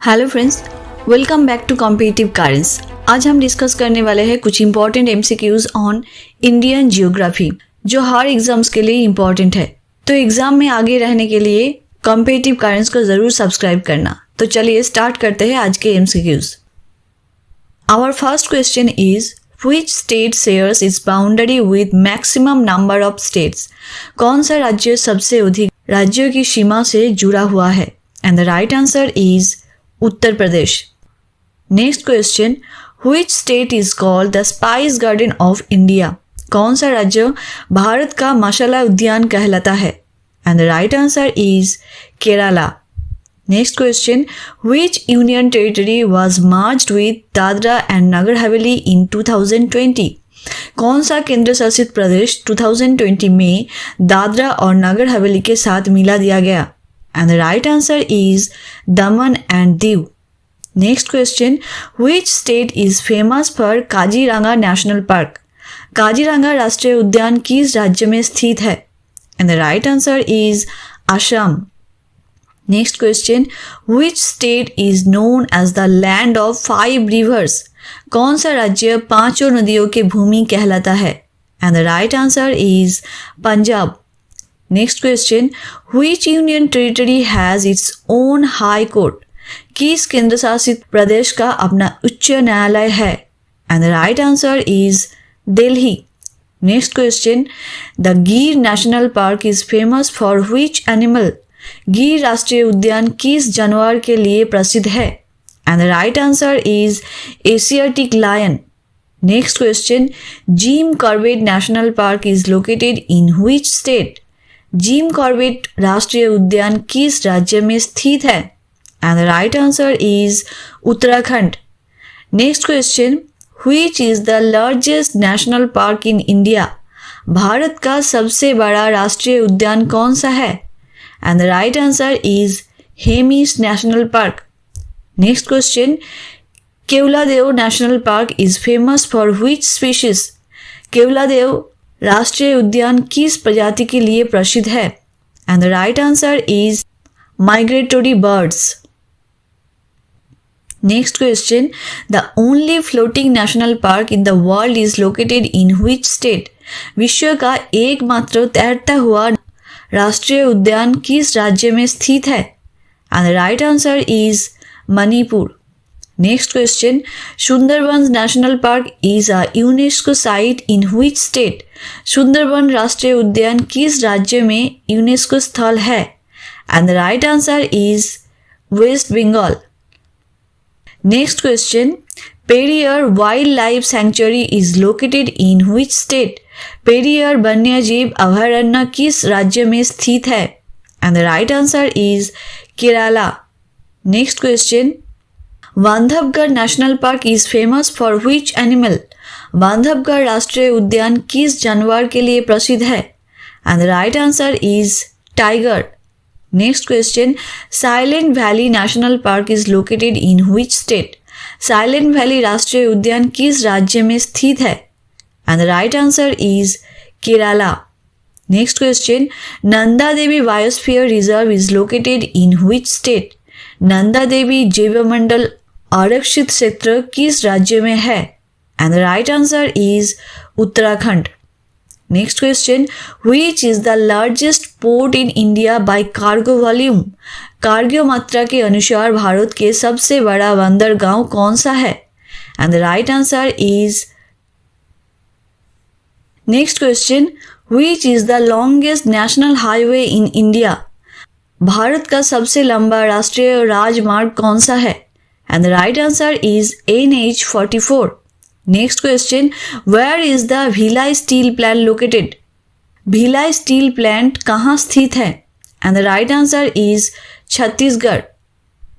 Hello friends, welcome back to competitive currents. आज हम discuss करने वाले हैं कुछ important MCQs on Indian geography जो हर एग्जाम्स के लिए इंपॉर्टेंट है। तो एग्जाम में आगे रहने के लिए कॉम्पिटिटिव करेंट्स को जरूर सब्सक्राइब करना। तो चलिए स्टार्ट करते हैं आज के MCQs. Our first question is which state shares its boundary with maximum number of states. कौन सा राज्य सबसे अधिक राज्यों की सीमा से जुड़ा हुआ है? And the right answer is Uttar Pradesh. Next question, which state is called the spice garden of India. कौन सा राज्य भारत का मसाला उद्यान कहलाता है? And the right answer is Kerala. Next question, which union territory was merged with Dadra and Nagar Haveli in 2020। कौन सा केंद्र शासित प्रदेश 2020 में दादरा और नगर हवेली के साथ मिला दिया गया? And the right answer is Daman and Diu. Next question, which state is famous for Kaziranga national park? Kaziranga राष्ट्रीय उद्यान किस राज्य में स्थित है? And the right answer is Assam. Next question, which state is known as the land of 5 rivers? कौन सा राज्य पांचों नदियों की भूमि कहलाता है? And the right answer is Punjab. Next question, which union territory has its own high court? किस केंद्र शासित प्रदेश का अपना उच्च न्यायालय है? And the right answer is Delhi. Next question, the Gir National park is famous for which animal? Gir राष्ट्रीय उद्यान किस जानवर के लिए प्रसिद्ध है? And the right answer is Asiatic lion. Next question, Jim Corbett National park is located in which state? Jim Corbett राष्ट्रीय उद्यान किस राज्य में स्थित है? And the right answer is Uttarakhand. Next question, which is the largest national park in India? Bharat का सबसे बड़ा राष्ट्रीय उद्यान कौन सा है? And the right answer is Hemis national park. Next question, Keoladeo national park is famous for which species? Keoladeo राष्ट्रीय उद्यान किस प्रजाति के लिए प्रसिद्ध है? And the right answer is migratory birds. Next question, the only floating national park in the world is located in which state? विश्व का एकमात्र तैरता हुआ राष्ट्रीय उद्यान किस राज्य में स्थित है? And the right answer is Manipur. Next question, Sundarban national park is a UNESCO site in which state? Sundarban राष्ट्रीय उद्यान किस राज्य में यूनेस्को स्थल है? And the right answer is West Bengal. Next question, Periyar wildlife sanctuary is located in which state? Periyar वन्यजीव अभयारण्य किस राज्य में स्थित है? And the right answer is Kerala. Next question, Bandhavgarh national park is famous for which animal? Bandhavgarh राष्ट्रीय उद्यान किस जानवर के लिए प्रसिद्ध है? And the right answer is tiger. Next question, Silent Valley National park is located in which state? Silent Valley राष्ट्रीय उद्यान किस राज्य में स्थित है? And the right answer is Kerala. Next question, Nanda Devi Biosphere Reserve is located in which state? Nanda Devi जैवमंडल आरक्षित क्षेत्र किस राज्य में है? And the right answer is Uttarakhand. Next question, which is the largest port in India by cargo volume? Cargo मात्रा के अनुसार भारत के सबसे बड़ा बंदरगाह कौन सा है? And the right answer is. Next question, which is the longest national highway in India? Bharat का सबसे लंबा राष्ट्रीय राजमार्ग कौन सा है? And the right answer is NH44. Next question, where is the Bhilai steel plant located? Bhilai steel plant कहाँ स्थित है? And the right answer is Chhattisgarh.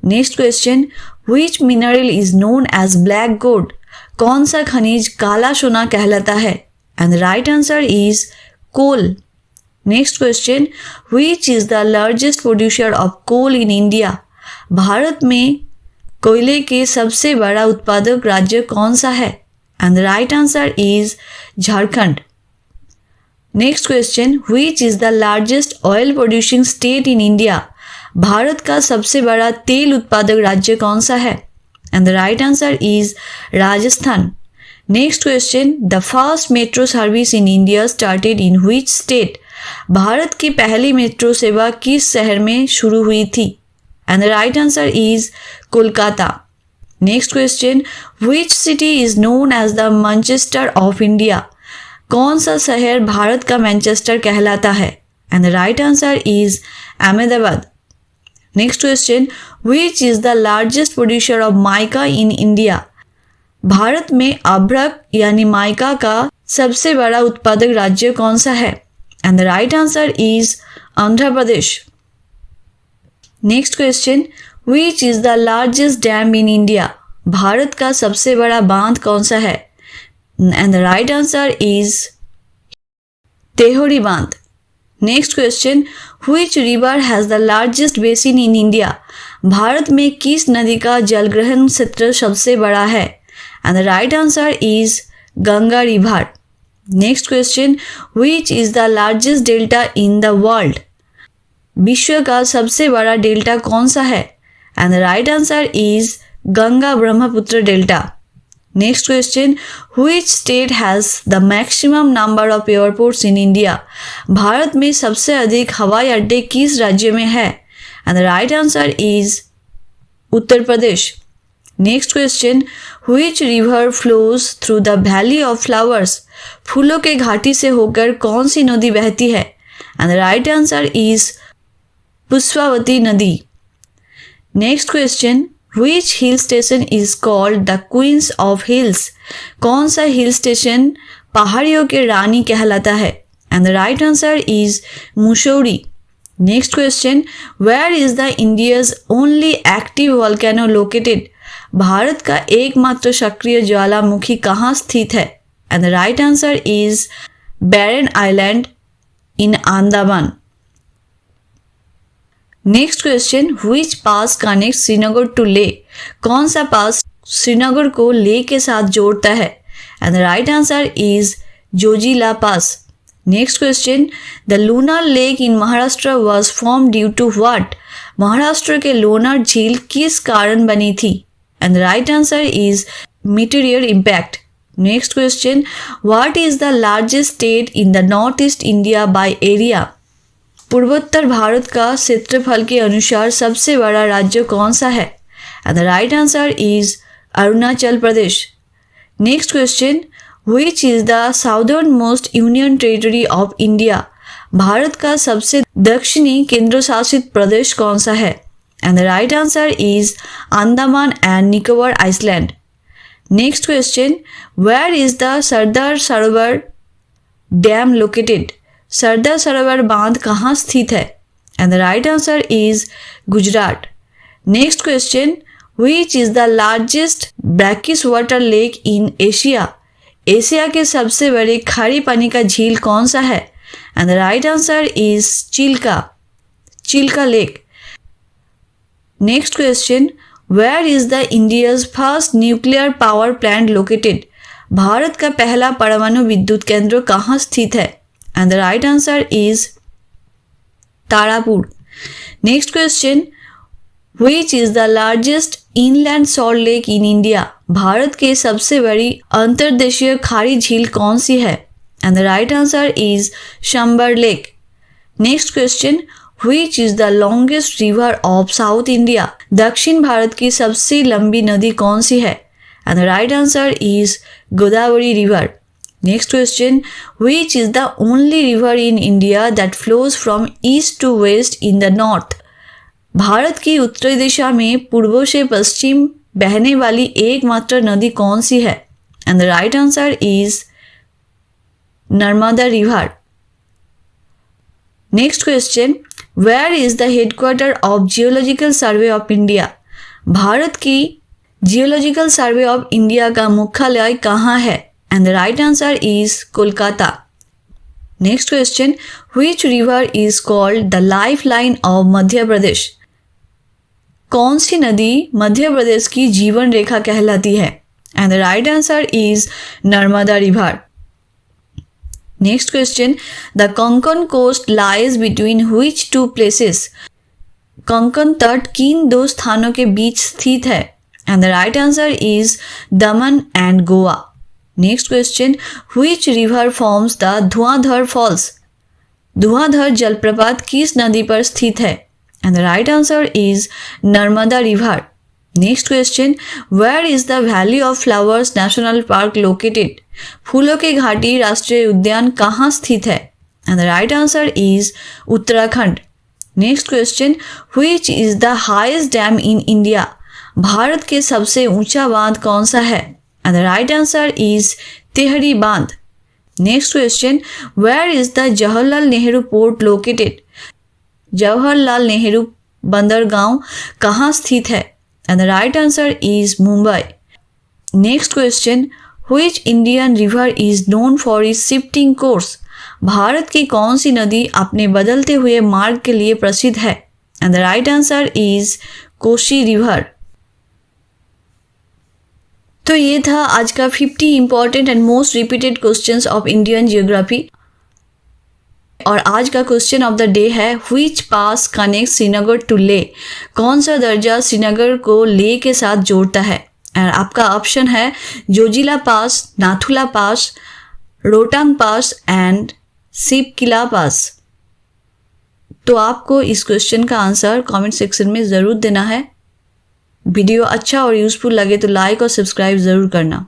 Next question, which mineral is known as black gold? कौन सा खनिज काला सोना कहलाता है? And the right answer is coal. Next question, which is the largest producer of coal in India? Bharat में कोयले के सबसे बड़ा उत्पादक राज्य कौन सा है? And the right answer is Jharkhand. Next question, which is the largest oil producing state in India? Bharat का सबसे बड़ा तेल उत्पादक राज्य कौन सा है? And the right answer is Rajasthan. Next question, the first metro service in India started in which state? Bharat की पहली मेट्रो सेवा किस शहर में शुरू हुई थी? And the right answer is Kolkata. Next question, which city is known as the Manchester of India? कौन सा शहर भारत का मैनचेस्टर कहलाता है? And the right answer is Ahmedabad. Next question, which is the largest producer of mica in India? Bharat में अभ्रक यानी mica का सबसे बड़ा उत्पादक राज्य कौन सा है? And the right answer is Andhra Pradesh. Next question, which is the largest dam in India? Bharat का सबसे बड़ा बांध कौन सा है? And the right answer is Tehri बांध। Next question, which river has the largest basin in India? Bharat में किस नदी का जलग्रहण क्षेत्र सबसे बड़ा है? And the right answer is Ganga river. Next question, which is the largest delta in the world? विश्व का सबसे बड़ा डेल्टा कौन सा है? And the right answer is Ganga Brahmaputra delta. Next question, which state has the maximum number of airports in India? Bharat में सबसे अधिक हवाई अड्डे किस राज्य में है? And the right answer is Uttar Pradesh. Next question, which river flows through the Valley of flowers? फूलों के घाटी से होकर कौन सी नदी बहती है? And the right answer is Pushpavati नदी। Next question, which hill station is called the queens of hills? कौन सा हिल स्टेशन पहाड़ियों के रानी कहलाता है? And the right answer is Mussoorie. Next question, where is the India's only active volcano located? Bharat का एकमात्र सक्रिय ज्वालामुखी कहाँ स्थित है? And the right answer is Barren Island in Andaman. Next question, which pass connect Srinagar to Leh? कौन सा पास श्रीनगर को ले के साथ जोड़ता है? And the right answer is Zojila pass. Next question, the lunar lake in Maharashtra was form due to what? Maharashtra के लोनार झील किस कारण बनी थी? And the right answer is meteorite impact. Next question, what is the largest state in the north east India by area? पूर्वोत्तर भारत का क्षेत्रफल के अनुसार सबसे बड़ा राज्य कौन सा है? And the right answer is Arunachal Pradesh. Next question, which is the southern most union territory of India? Bharat का सबसे दक्षिणी केंद्र शासित प्रदेश कौन सा है? And the right answer is Andaman and Nicobar Island. Next question, where is the Sardar Sarovar dam located? Sardar Sarovar बांध कहाँ स्थित है? And the right answer is Gujarat. Next question, which is the largest brackish water lake in Asia? Asia के सबसे बड़े खारी पानी का झील कौन सा है? And the right answer is Chilka lake. Next question, where is the India's first nuclear power plant located? Bharat का पहला परमाणु विद्युत केंद्र कहाँ स्थित है? And the right answer is Tarapur. Next question, which is the largest inland salt lake in India? Bharat के सबसे बड़ी अंतर्देशीय खारी झील कौन सी है? And the right answer is Sambhar lake. Next question, which is the longest river of south India? दक्षिण भारत की सबसे लंबी नदी कौन सी है? And the right answer is Godavari river. Next question, which is the only river in India that flows from east to west in the north? Bharat की उत्तरी दिशा में पूर्व से पश्चिम बहने वाली एकमात्र नदी कौन सी है? And the right answer is Narmada river. Next question, where is the headquarter of Geological Survey of India? Bharat की जियोलॉजिकल सर्वे ऑफ इंडिया का मुख्यालय कहाँ है? And the right answer is Kolkata. Next question, which river is called the life line of Madhya Pradesh? कौन सी नदी मध्य प्रदेश की जीवन रेखा कहलाती है? And the right answer is Narmada river. Next question, the Konkan coast lies between which two places? Konkan तट किन दो स्थानों के बीच स्थित है? And the right answer is Daman and Goa. Next question, which river forms the Dhuandhar falls? Dhuandhar जलप्रपात किस नदी पर स्थित है? And the right answer is Narmada river. Next question, where is the Valley of Flowers National park located? फूलों की घाटी राष्ट्रीय उद्यान कहाँ स्थित है? And the right answer is Uttarakhand. Next question, which is the highest dam in India? Bharat के सबसे ऊंचा बांध कौन सा है? And the right answer is Tehri बांध। Next question, where is the Jawaharlal Nehru port located? Jawaharlal Nehru बंदरगांव कहाँ स्थित है? And the right answer is Mumbai. Next question, which Indian river is known for its shifting course? Bharat की कौन सी नदी अपने बदलते हुए मार्ग के लिए प्रसिद्ध है? And the right answer is Koshi river. तो ये था आज का 50 important and most repeated questions of Indian geography. और आज का क्वेश्चन ऑफ द डे है, which pass connect Srinagar to Leh? कौन सा दर्जा श्रीनगर को ले के साथ जोड़ता है? और आपका ऑप्शन है जोजिला पास, नाथुला पास, रोहतांग पास एंड शिवकिला पास। तो आपको इस क्वेश्चन का आंसर कमेंट सेक्शन में ज़रूर देना है। वीडियो अच्छा और यूज़फुल लगे तो लाइक और सब्सक्राइब ज़रूर करना।